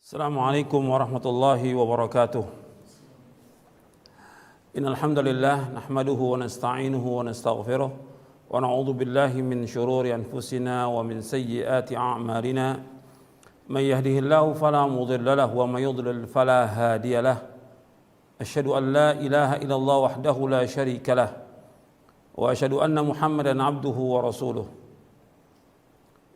Assalamualaikum warahmatullahi wabarakatuh. Innal hamdalillah nahmaduhu wa nasta'inuhu wa nastaghfiruh wa na'udzu billahi min shururi anfusina wa min sayyiati a'malina. May yahdihillahu fala mudilla lahu wa may yudlil fala hadiya lahu. Asyhadu an la ilaha illallah wahdahu la syarika lahu wa asyhadu anna Muhammadan 'abduhu wa rasuluh.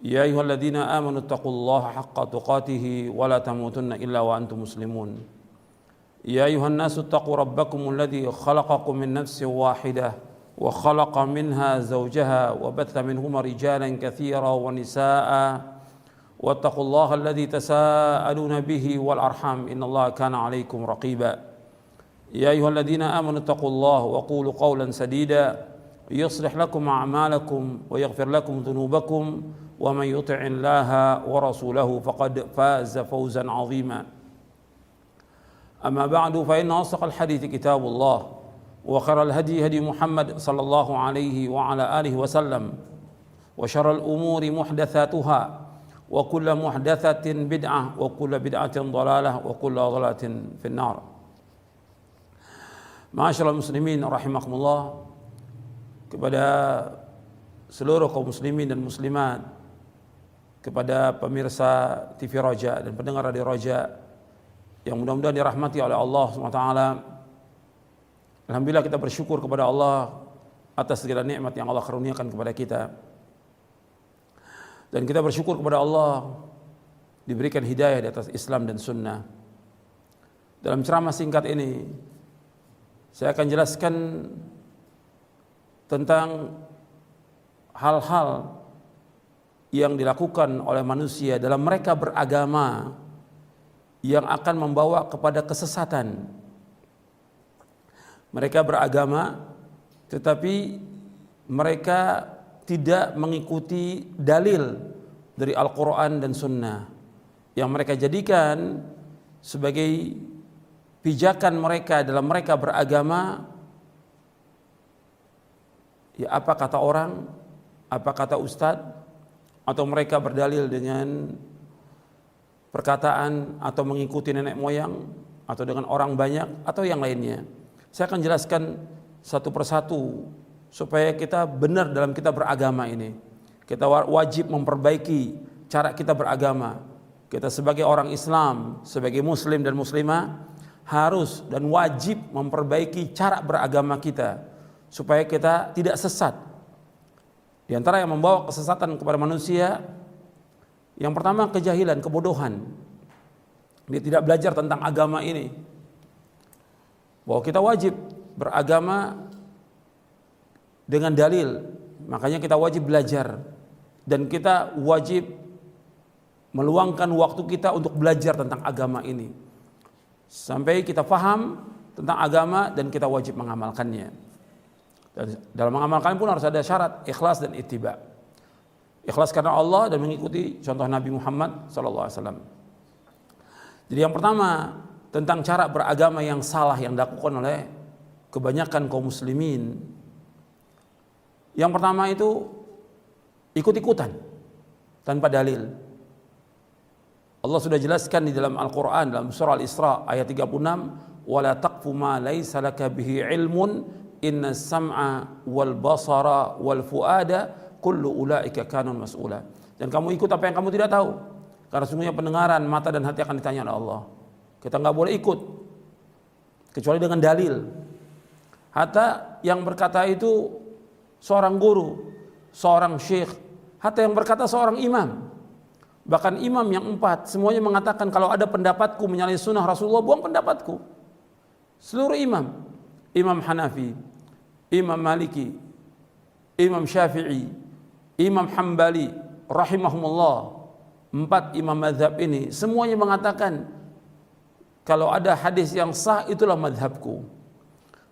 Ya ayyuhalladzina amanu taqullaha haqqa tuqatih wa la tamutunna illa wa antum muslimun. Ya ayyuhan nasu taqu rabbakumul ladzi khalaqakum min nafsin wahidah wa khalaqa minha zawjaha wa batha minhuma rijalan katsiran wa nisaa'a wattaqullaha alladzi tasaaluna bihi wal arham innallaha kana 'alaikum raqiba. Ya ayyuhalladzina amanu taqullaha wa qulu qawlan sadida yuslih lakum a'malakum wa yaghfir lakum dhunubakum ومن يطع الله ورسوله فقد فاز فوزا عظيما. أما بعد فإن أصدق الحديث كتاب الله وخير الهدي هدي محمد صلى الله عليه وعلى آله وسلم وشر الأمور محدثاتها وكل محدثة بدعة وكل بدعة ضلالة وكل ضلالة في النار. معاشر المسلمين رحمكم الله, kepada seluruh kaum muslimin dan muslimat, kepada pemirsa TV Roja dan pendengar Radio Roja yang mudah-mudahan dirahmati oleh Allah SWT. Alhamdulillah, kita bersyukur kepada Allah atas segala nikmat yang Allah karuniakan kepada kita, dan kita bersyukur kepada Allah diberikan hidayah di atas Islam dan Sunnah. Dalam ceramah singkat ini saya akan jelaskan tentang hal-hal yang dilakukan oleh manusia dalam mereka beragama yang akan membawa kepada kesesatan. Mereka beragama tetapi mereka tidak mengikuti dalil dari Al-Quran dan Sunnah, yang mereka jadikan sebagai pijakan mereka dalam mereka beragama. Ya, apa kata orang, apa kata ustadz, atau mereka berdalil dengan perkataan atau mengikuti nenek moyang atau dengan orang banyak atau yang lainnya. Saya akan jelaskan satu persatu supaya kita benar dalam kita beragama ini. Kita wajib memperbaiki cara kita beragama. Kita sebagai orang Islam, sebagai muslim dan muslimah, harus dan wajib memperbaiki cara beragama kita supaya kita tidak sesat. Di antara yang membawa kesesatan kepada manusia, yang pertama kejahilan, kebodohan. Dia tidak belajar tentang agama ini, bahwa kita wajib beragama dengan dalil. Makanya kita wajib belajar, dan kita wajib meluangkan waktu kita untuk belajar tentang agama ini sampai kita paham tentang agama dan kita wajib mengamalkannya. Dan dalam mengamalkan pun harus ada syarat ikhlas dan ittiba. Ikhlas karena Allah dan mengikuti contoh Nabi Muhammad SAW. Jadi yang pertama tentang cara beragama yang salah yang dilakukan oleh kebanyakan kaum muslimin. Yang pertama itu ikut-ikutan tanpa dalil. Allah sudah jelaskan di dalam Al-Quran dalam surah Al-Isra ayat 36, wala taqfu ma laysa laka bihi ilmun inna sam'a wal basara wal fuada kullu ulaika kanun mas'ula. Dan kamu ikut apa yang kamu tidak tahu, karena sungguhnya pendengaran, mata dan hati akan ditanya oleh Allah. Kita nggak boleh ikut kecuali dengan dalil. Hatta yang berkata itu seorang guru, seorang syekh, hatta yang berkata seorang imam, bahkan imam yang 4, semuanya mengatakan kalau ada pendapatku menyalahi sunnah Rasulullah, buang pendapatku. Seluruh imam, Imam Hanafi, Imam Maliki, Imam Syafi'i, Imam Hambali rahimahumullah, 4 imam mazhab ini semuanya mengatakan kalau ada hadis yang sah itulah mazhabku.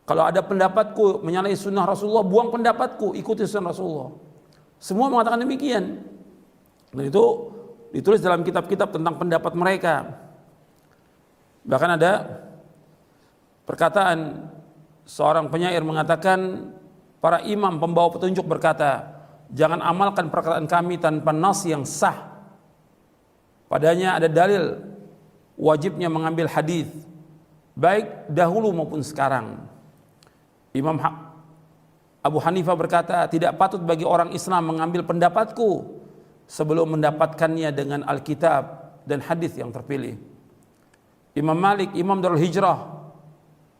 Kalau ada pendapatku menyalahi sunnah Rasulullah, buang pendapatku, ikuti sunnah Rasulullah. Semua mengatakan demikian. Dan itu ditulis dalam kitab-kitab tentang pendapat mereka. Bahkan ada perkataan seorang penyair mengatakan, para imam pembawa petunjuk berkata, jangan amalkan perkataan kami tanpa nas yang sah. Padanya ada dalil wajibnya mengambil hadis baik dahulu maupun sekarang. Imam Abu Hanifah berkata, tidak patut bagi orang Islam mengambil pendapatku sebelum mendapatkannya dengan Alkitab dan hadis yang terpilih. Imam Malik, Imam Darul Hijrah,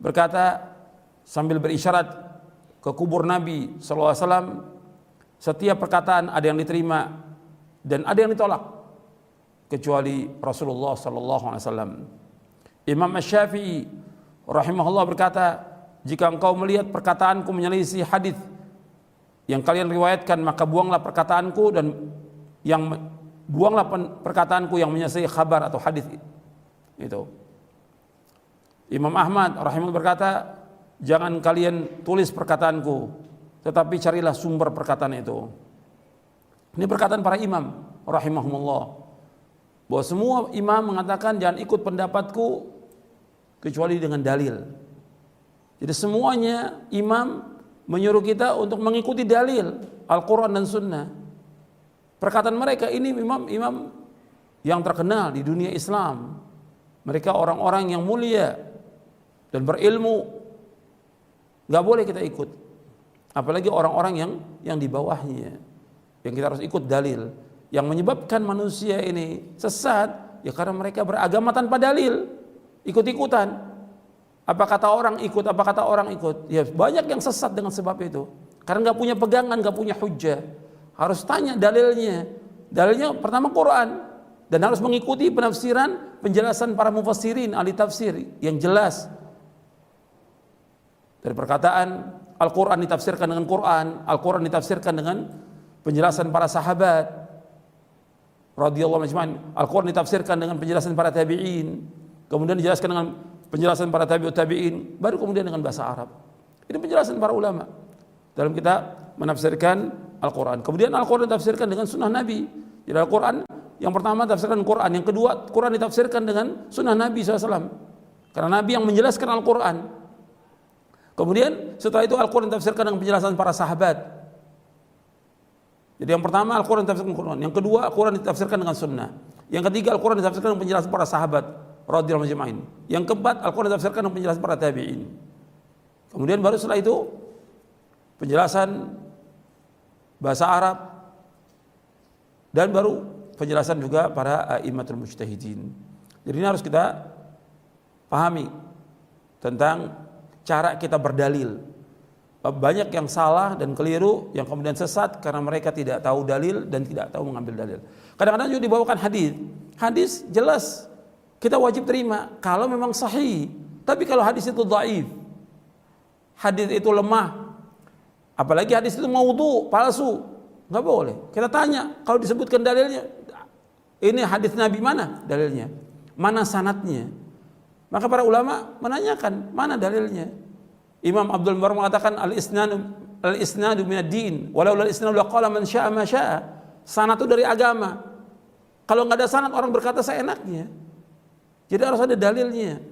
berkata sambil berisyarat ke kubur Nabi SAW, setiap perkataan ada yang diterima dan ada yang ditolak kecuali Rasulullah SAW. Imam Asy-Syafi'i rahimahullah berkata, jika engkau melihat perkataanku menyelisih hadis yang kalian riwayatkan, maka buanglah perkataanku dan buanglah perkataanku yang menyelisih khabar atau hadis itu. Imam Ahmad rahimahullah berkata, jangan kalian tulis perkataanku, tetapi carilah sumber perkataan itu. Ini perkataan para imam rahimahumullah, bahwa semua imam mengatakan jangan ikut pendapatku kecuali dengan dalil. Jadi semuanya imam menyuruh kita untuk mengikuti dalil Al-Quran dan Sunnah. Perkataan mereka ini imam-imam yang terkenal di dunia Islam. Mereka orang-orang yang mulia dan berilmu, nggak boleh kita ikut. Apalagi orang-orang yang di bawahnya, yang kita harus ikut dalil. Yang menyebabkan manusia ini sesat ya karena mereka beragama tanpa dalil, ikut-ikutan. Apa kata orang ikut, apa kata orang ikut. Ya banyak yang sesat dengan sebab itu, karena nggak punya pegangan, nggak punya hujjah. Harus tanya dalilnya. Dalilnya pertama Quran, dan harus mengikuti penafsiran, penjelasan para mufassirin, ahli tafsir yang jelas. Dari perkataan Al-Quran ditafsirkan dengan Quran, Al-Quran ditafsirkan dengan penjelasan para sahabat radhiyallahu anhum, Al-Quran ditafsirkan dengan penjelasan para tabi'in, kemudian dijelaskan dengan penjelasan para tabi'ut tabi'in, baru kemudian dengan bahasa Arab. Ini penjelasan para ulama dalam kita menafsirkan Al-Quran. Kemudian Al-Quran ditafsirkan dengan sunnah Nabi. Jadi Al-Quran yang pertama tafsirkan Quran, yang kedua Quran ditafsirkan dengan sunnah Nabi SAW, karena Nabi yang menjelaskan Al-Quran. Kemudian setelah itu Al-Quran ditafsirkan dengan penjelasan para sahabat. Jadi yang pertama Al-Quran ditafsirkan Quran, yang kedua Al-Quran ditafsirkan dengan sunnah, yang ketiga Al-Quran ditafsirkan dengan penjelasan para sahabat radhiyallahu anhum, yang keempat Al-Quran ditafsirkan dengan penjelasan para tabi'in. Kemudian baru setelah itu penjelasan bahasa Arab, dan baru penjelasan juga para a'immatul mujtahidin. Jadi ini harus kita pahami tentang cara kita berdalil. Banyak yang salah dan keliru, yang kemudian sesat karena mereka tidak tahu dalil dan tidak tahu mengambil dalil. Kadang-kadang juga dibawakan hadis. Hadis jelas kita wajib terima kalau memang sahih. Tapi kalau hadis itu dhaif, hadis itu lemah, apalagi hadis itu maudhu, palsu, nggak boleh. Kita tanya, kalau disebutkan dalilnya, ini hadis Nabi, mana dalilnya? Mana sanadnya? Maka para ulama menanyakan, mana dalilnya? Imam Abdul Mubarak mengatakan al-isnadu minad din, walau al-isnadu laqala man syaa ma syaa. Sanad itu dari agama. Kalau nggak ada sanad, orang berkata seenaknya. Jadi harus ada dalilnya.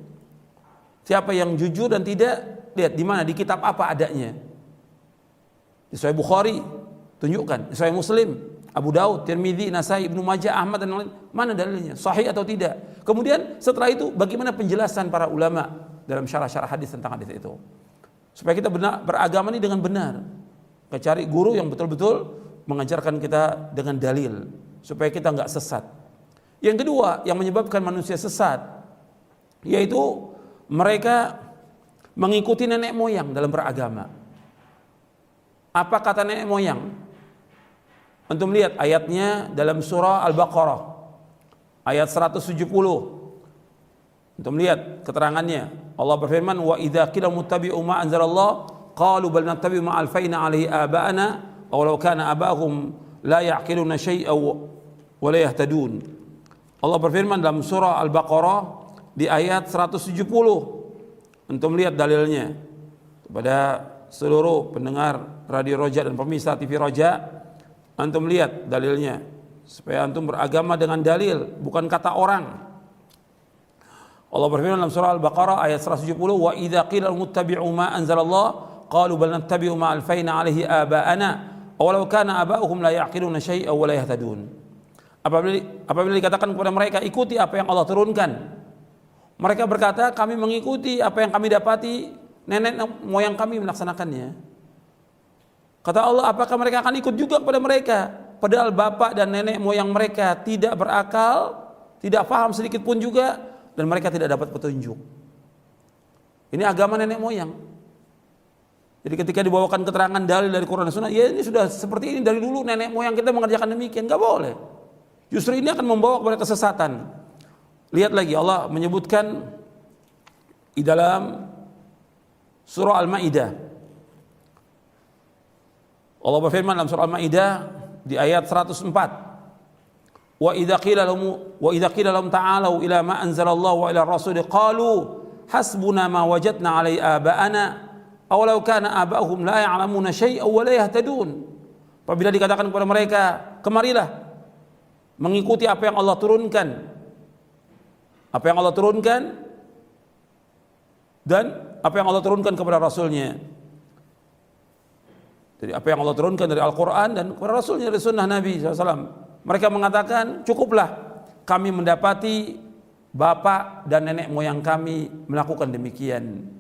Siapa yang jujur dan tidak, lihat di mana, di kitab apa adanya. Di Sahih Bukhari tunjukkan, di Sahih Muslim, Abu Daud, Tirmidzi, Nasai, Ibnu Majah, Ahmad dan lain, mana dalilnya, sahih atau tidak. Kemudian setelah itu bagaimana penjelasan para ulama dalam syarah-syarah hadis tentang hadis itu, supaya kita beragama ini dengan benar. Kita cari guru yang betul-betul mengajarkan kita dengan dalil, supaya kita nggak sesat. Yang kedua yang menyebabkan manusia sesat, yaitu mereka mengikuti nenek moyang dalam beragama. Apa kata nenek moyang? Antum lihat ayatnya dalam surah Al-Baqarah ayat 170. Antum lihat keterangannya. Allah berfirman, wa idza qila muttabi'u ma anzalallah qalu bal nattabi'u ma alfayna 'alaihi aba'ana aw law kana aba'ahum la ya'qiluna shay'an wa la yahtadun. Allah berfirman dalam surah Al-Baqarah di ayat 170. Antum lihat dalilnya. Kepada seluruh pendengar Radio Roja dan pemirsa TV Roja, antum lihat dalilnya, supaya antum beragama dengan dalil, bukan kata orang. Allah berfirman dalam surah Al-Baqarah ayat 170, wa idza qila muttabi'u ma anzalallah qalu bal nattabi'u ma alfayna 'alaihi aba'ana aw law kana aba'uhum la ya'qiluna shay'an wa la yahtadun. Apabila dikatakan kepada mereka ikuti apa yang Allah turunkan, Mereka berkata, kami mengikuti apa yang kami dapati nenek moyang kami melaksanakannya. Kata Allah, apakah mereka akan ikut juga kepada mereka? Padahal bapak dan nenek moyang mereka tidak berakal, tidak paham sedikit pun juga, dan mereka tidak dapat petunjuk. Ini agama nenek moyang. Jadi ketika dibawakan keterangan dalil dari Quran dan Sunnah, ya ini sudah seperti ini dari dulu nenek moyang kita mengerjakan demikian, nggak boleh. Justru ini akan membawa kepada kesesatan. Lihat lagi Allah menyebutkan di dalam surah Al-Maidah. Allah berfirman dalam surah Al-Maidah di ayat 104. Wa idza qila lahum ta'alu ila ma anzalallahu wa ila ar-rasul qalu hasbuna ma wajadna 'alaihi aba'ana aw law kana aba'uhum la ya'lamuna syai'an wa la yahtadun. Apabila dikatakan kepada mereka, kemarilah mengikuti apa yang Allah turunkan. Apa yang Allah turunkan dan apa yang Allah turunkan kepada Rasulnya. Jadi apa yang Allah turunkan dari Al-Quran dan kepada Rasulnya dari Sunnah Nabi SAW. Mereka mengatakan, cukuplah kami mendapati bapak dan nenek moyang kami melakukan demikian.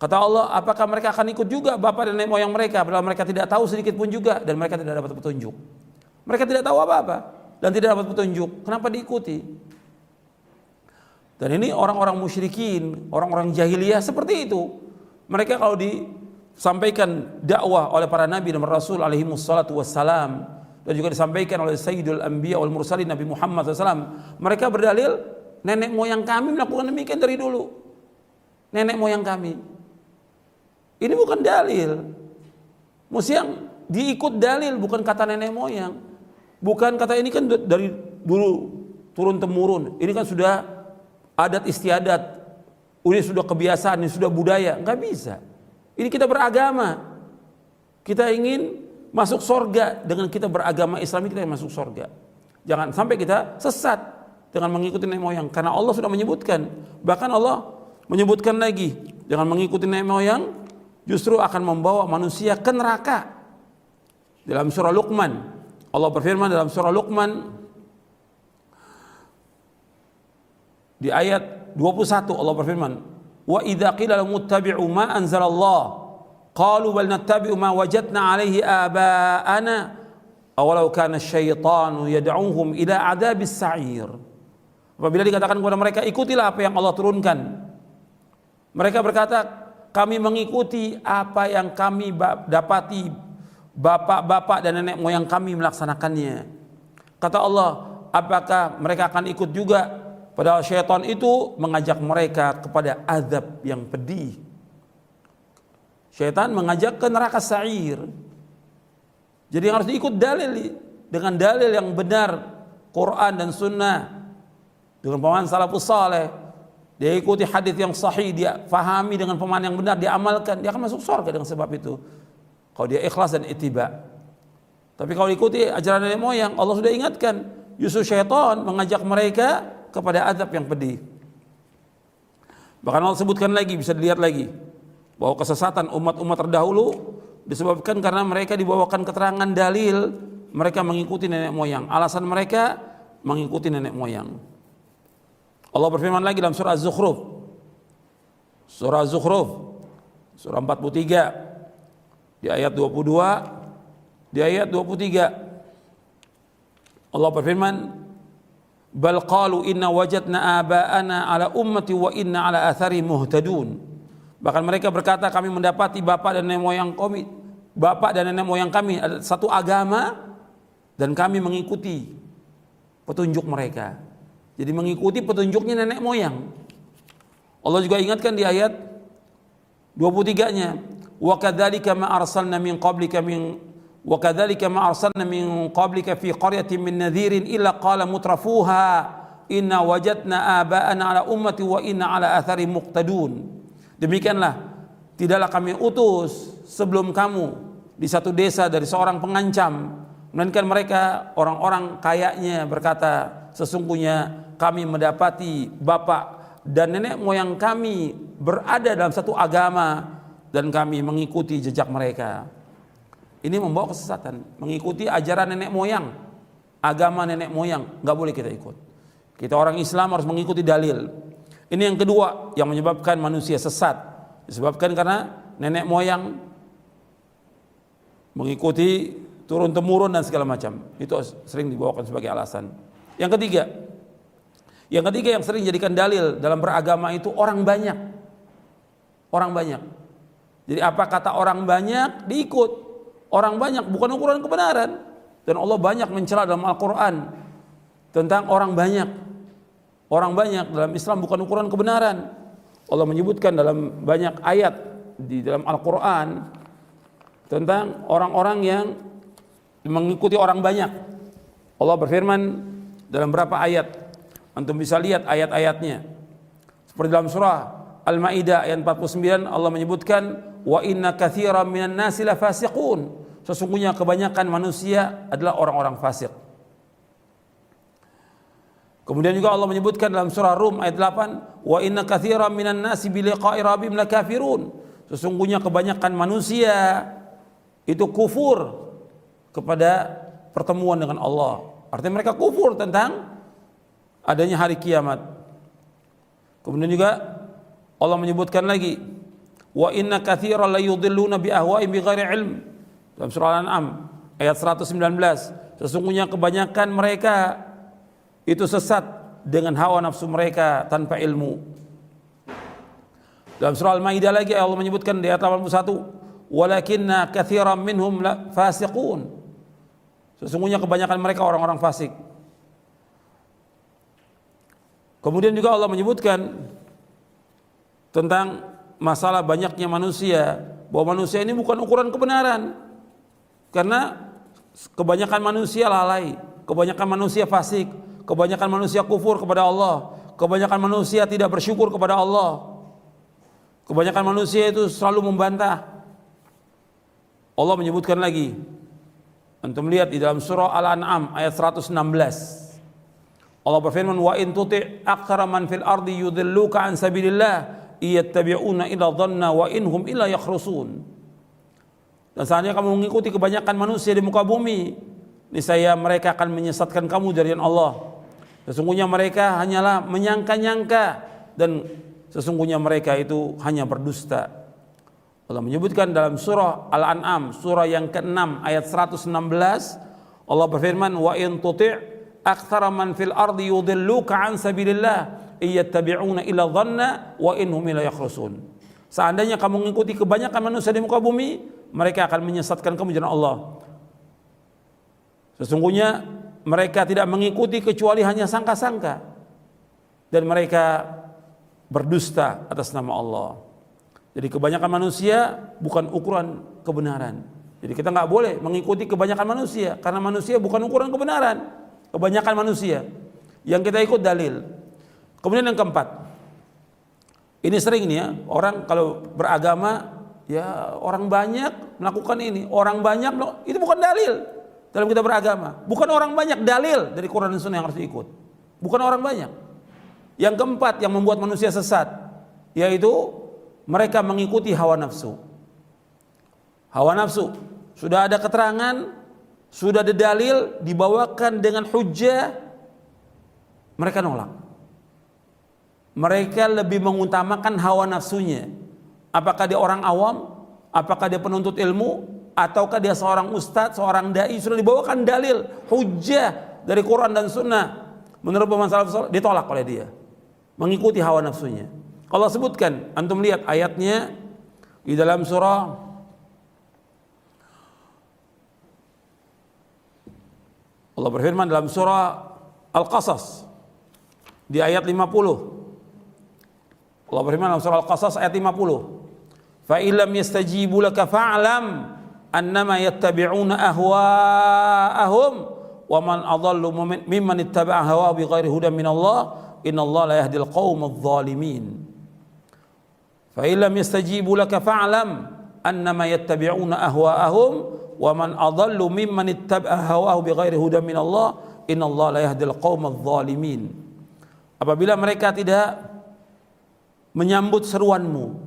Kata Allah, apakah mereka akan ikut juga bapak dan nenek moyang mereka, padahal mereka tidak tahu sedikit pun juga dan mereka tidak dapat petunjuk. Mereka tidak tahu apa-apa dan tidak dapat petunjuk. Kenapa diikuti? Dan ini orang-orang musyrikin, orang-orang jahiliyah seperti itu. Mereka kalau disampaikan dakwah oleh para nabi dan rasul alaihi wassalatu wassalam, dan juga disampaikan oleh Sayyidul Anbiya wal Mursalin Nabi Muhammad SAW, mereka berdalil nenek moyang kami melakukan demikian dari dulu. Nenek moyang kami. Ini bukan dalil. Mesti yang diikut dalil, bukan kata nenek moyang. Bukan kata ini kan dari dulu turun temurun. Ini kan sudah adat istiadat, ini sudah kebiasaan, ini sudah budaya. Enggak bisa. Ini kita beragama. Kita ingin masuk surga dengan kita beragama Islam, kita yang masuk surga. Jangan sampai kita sesat dengan mengikuti nenek moyang, karena Allah sudah menyebutkan. Bahkan Allah menyebutkan lagi, dengan mengikuti nenek moyang justru akan membawa manusia ke neraka. Dalam surah Luqman, Allah berfirman dalam surah Luqman di ayat 21, Allah berfirman, wa idza qila lahum ittabi'u ma anzalallah qalu bal nattabi'u ma wajadna 'alaihi aba'ana aw law kana asyaitanu yad'uhum ila 'adzabis sa'ir. Apabila dikatakan kepada mereka, ikutilah apa yang Allah turunkan, mereka berkata, kami mengikuti apa yang kami dapati bapak-bapak dan nenek moyang kami melaksanakannya. Kata Allah, apakah mereka akan ikut juga? Padahal syaitan itu mengajak mereka kepada azab yang pedih. Syaitan mengajak ke neraka sa'ir. Jadi harus diikut dalil, dengan dalil yang benar, Quran dan Sunnah, dengan pemahaman salafus saleh. Dia ikuti hadis yang sahih, dia fahami dengan pemahaman yang benar, dia amalkan, dia akan masuk surga dengan sebab itu. Kalau dia ikhlas dan ittiba. Tapi kalau ikuti ajaran nenek moyang, Allah sudah ingatkan, justru syaitan mengajak mereka kepada azab yang pedih. Bahkan Allah sebutkan lagi, bisa dilihat lagi, bahwa kesesatan umat-umat terdahulu disebabkan karena mereka dibawakan keterangan dalil, mereka mengikuti nenek moyang. Alasan mereka mengikuti nenek moyang. Allah berfirman lagi dalam surah Az-Zukhruf. Surah Az-Zukhruf, surah 43, di ayat 22, di ayat 23. Allah berfirman, bal qalu inna wajadna aba'ana ala ummati wa inna ala athari muhtadun. Bahkan mereka berkata, kami mendapati bapak dan nenek moyang kami ada satu agama dan kami mengikuti petunjuk mereka. Jadi mengikuti petunjuknya nenek moyang. Allah juga ingatkan di ayat 23-nya, wa kadzalika ma arsalna min qablika fi qaryatin min nadhirin illa qala mutrafuha inna wajadna aba'ana ala ummati wa inna ala athari muqtadun. Demikianlah tidaklah kami utus sebelum kamu di satu desa dari seorang pengancam, melainkan mereka orang-orang kayanya berkata, sesungguhnya kami mendapati bapak dan nenek moyang kami berada dalam satu agama dan kami mengikuti jejak mereka. Ini membawa kesesatan, mengikuti ajaran nenek moyang, agama nenek moyang, nggak boleh kita ikut. Kita orang Islam harus mengikuti dalil. Ini yang kedua yang menyebabkan manusia sesat. Disebabkan karena nenek moyang mengikuti turun-temurun dan segala macam. Itu sering dibawakan sebagai alasan. Yang ketiga yang sering jadikan dalil dalam beragama itu orang banyak. Orang banyak. Jadi apa kata orang banyak diikut. Orang banyak bukan ukuran kebenaran. Dan Allah banyak mencela dalam Al-Quran tentang orang banyak. Orang banyak dalam Islam bukan ukuran kebenaran. Allah menyebutkan dalam banyak ayat di dalam Al-Quran tentang orang-orang yang mengikuti orang banyak. Allah berfirman dalam berapa ayat. Antum bisa lihat ayat-ayatnya. Seperti dalam surah Al-Maidah ayat 49 Allah menyebutkan wa inna katsiran minan nasi lafasiqun. Sesungguhnya kebanyakan manusia adalah orang-orang fasik. Kemudian juga Allah menyebutkan dalam surah Rum ayat 8, wa inna katsiran minan nasi bi liqa'i rabbihim lakafirun. Sesungguhnya kebanyakan manusia itu kufur kepada pertemuan dengan Allah. Artinya mereka kufur tentang adanya hari kiamat. Kemudian juga Allah menyebutkan lagi, wa inna katsiran la yudhilluna bi ahwa'ihim bighairi ilm. Dalam surah Al-An'am ayat 119, sesungguhnya kebanyakan mereka itu sesat dengan hawa nafsu mereka tanpa ilmu. Dalam surah Al-Maidah lagi Allah menyebutkan di ayat 81, walakinna katsiran minhum fasiqun. Sesungguhnya kebanyakan mereka orang-orang fasik. Kemudian juga Allah menyebutkan tentang masalah banyaknya manusia, bahwa manusia ini bukan ukuran kebenaran. Karena kebanyakan manusia lalai, kebanyakan manusia fasik, kebanyakan manusia kufur kepada Allah, kebanyakan manusia tidak bersyukur kepada Allah, kebanyakan manusia itu selalu membantah. Allah menyebutkan lagi, antum lihat di dalam surah Al-An'am ayat 116, Allah berfirman, wa in tuti' aktsara man fil ardi yudilluka an sabilillah iyattabi'una illa dhanna wa inhum illa yakhrusun. Dan seandainya kamu mengikuti kebanyakan manusia di muka bumi, niscaya mereka akan menyesatkan kamu dari Allah. Sesungguhnya mereka hanyalah menyangka-nyangka dan sesungguhnya mereka itu hanya berdusta. Allah menyebutkan dalam surah Al-An'am, surah yang ke-6 ayat 116, Allah berfirman, wa in tuti' aktsara man fil ardi yudilluka an sabilillah iyattabi'una illa dhanna wa inhum illa yakhrusun. Seandainya kamu mengikuti kebanyakan manusia di muka bumi, mereka akan menyesatkan kamu dari Allah. Sesungguhnya mereka tidak mengikuti kecuali hanya sangka-sangka, dan mereka berdusta atas nama Allah. Jadi kebanyakan manusia bukan ukuran kebenaran. Jadi kita nggak boleh mengikuti kebanyakan manusia, karena manusia bukan ukuran kebenaran. Kebanyakan manusia yang kita ikut dalil. Kemudian yang keempat, ini sering nih ya, orang kalau beragama ya orang banyak melakukan ini, orang banyak itu bukan dalil dalam kita beragama. Bukan orang banyak dalil dari Quran dan Sunnah yang harus diikut. Bukan orang banyak. Yang keempat yang membuat manusia sesat, yaitu mereka mengikuti hawa nafsu. Hawa nafsu sudah ada keterangan, sudah ada dalil, dibawakan dengan hujjah, mereka nolak. Mereka lebih mengutamakan hawa nafsunya. Apakah dia orang awam, apakah dia penuntut ilmu, ataukah dia seorang ustadz, seorang dai, sudah dibawakan dalil, hujjah dari Quran dan Sunnah, menurut pemahaman salaf, ditolak oleh dia, mengikuti hawa nafsunya. Allah sebutkan, antum lihat ayatnya di dalam surah Allah berfirman dalam surah Al-Qasas di ayat 50. Allah berfirman dalam surah Al-Qasas ayat 50. Fa illam yastajibu laka fa'lam annama yattabi'una ahwa'ahum wa man adallu mimman ittaba'a hawa bighairi hudan min Allah innallaha la yahdil qaumadh dhalimin. Fa illam yastajibu laka fa'lam annama yattabi'una ahwa'ahum wa man adallu mimman ittaba'a hawahu bighairi hudan min Allah innallaha la yahdil qaumadh dhalimin. Apabila mereka tidak menyambut seruanmu,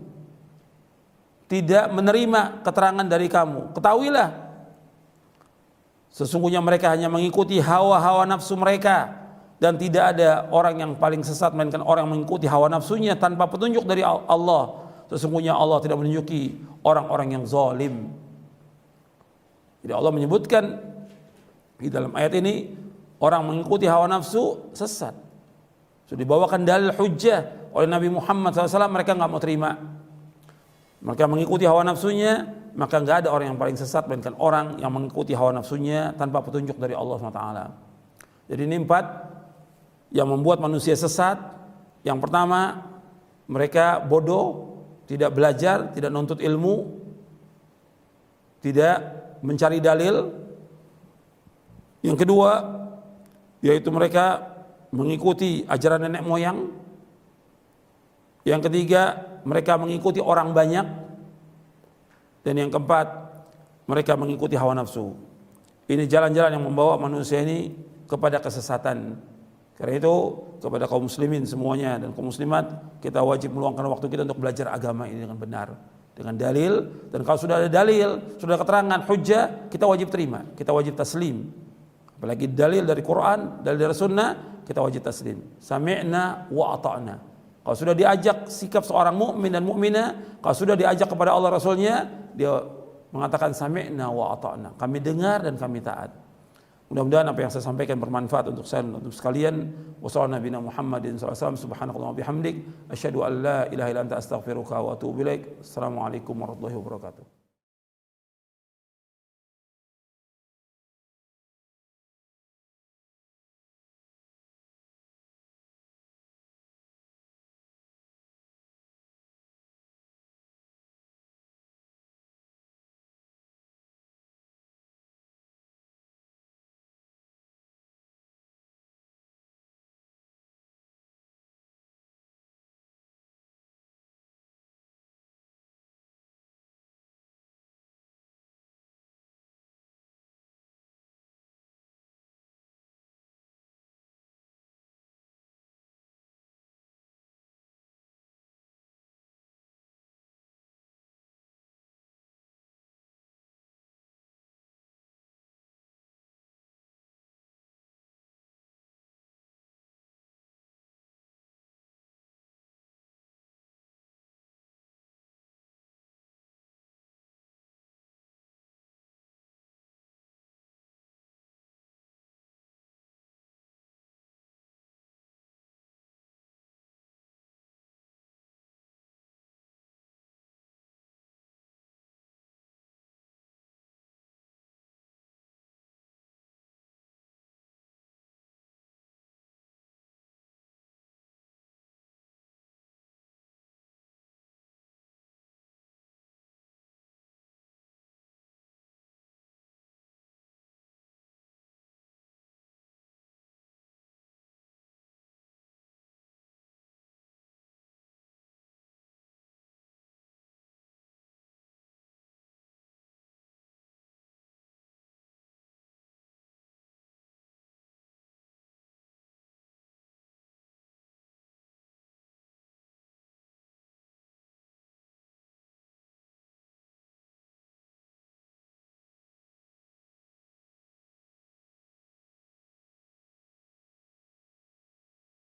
tidak menerima keterangan dari kamu, ketahuilah sesungguhnya mereka hanya mengikuti hawa-hawa nafsu mereka, dan tidak ada orang yang paling sesat melainkan orang yang mengikuti hawa nafsunya tanpa petunjuk dari Allah. Sesungguhnya Allah tidak menunjuki orang-orang yang zalim. Jadi Allah menyebutkan di dalam ayat ini orang mengikuti hawa nafsu sesat. Sudah dibawakan dalil hujjah oleh Nabi Muhammad SAW, mereka nggak mau terima. Mereka mengikuti hawa nafsunya, maka nggak ada orang yang paling sesat melainkan orang yang mengikuti hawa nafsunya tanpa petunjuk dari Allah SWT. Jadi ini 4 yang membuat manusia sesat. Yang pertama, mereka bodoh, tidak belajar, tidak nuntut ilmu, tidak mencari dalil. Yang kedua, yaitu mereka mengikuti ajaran nenek moyang. Yang ketiga, mereka mengikuti orang banyak. Dan yang keempat, mereka mengikuti hawa nafsu. Ini jalan-jalan yang membawa manusia ini kepada kesesatan. Karena itu kepada kaum muslimin semuanya dan kaum muslimat, kita wajib meluangkan waktu kita untuk belajar agama ini dengan benar, dengan dalil. Dan kalau sudah ada dalil, sudah keterangan hujjah, kita wajib terima, kita wajib taslim. Apalagi dalil dari Quran, dalil dari Sunnah, kita wajib taslim. Sami'na wa ata'na. Kalau sudah diajak sikap seorang mukmin dan mukminah, kalau sudah diajak kepada Allah Rasulnya, dia mengatakan sami'na wa ata'na. Kami dengar dan kami taat. Mudah-mudahan apa yang saya sampaikan bermanfaat untuk saya dan untuk sekalian. Wassalamualaikum warahmatullahi wabarakatuh. Subhanakallahumma wa bihamdik, asyhadu an la ilaha illa anta astaghfiruka wa atubu ilaik. Assalamualaikum warahmatullahi wabarakatuh.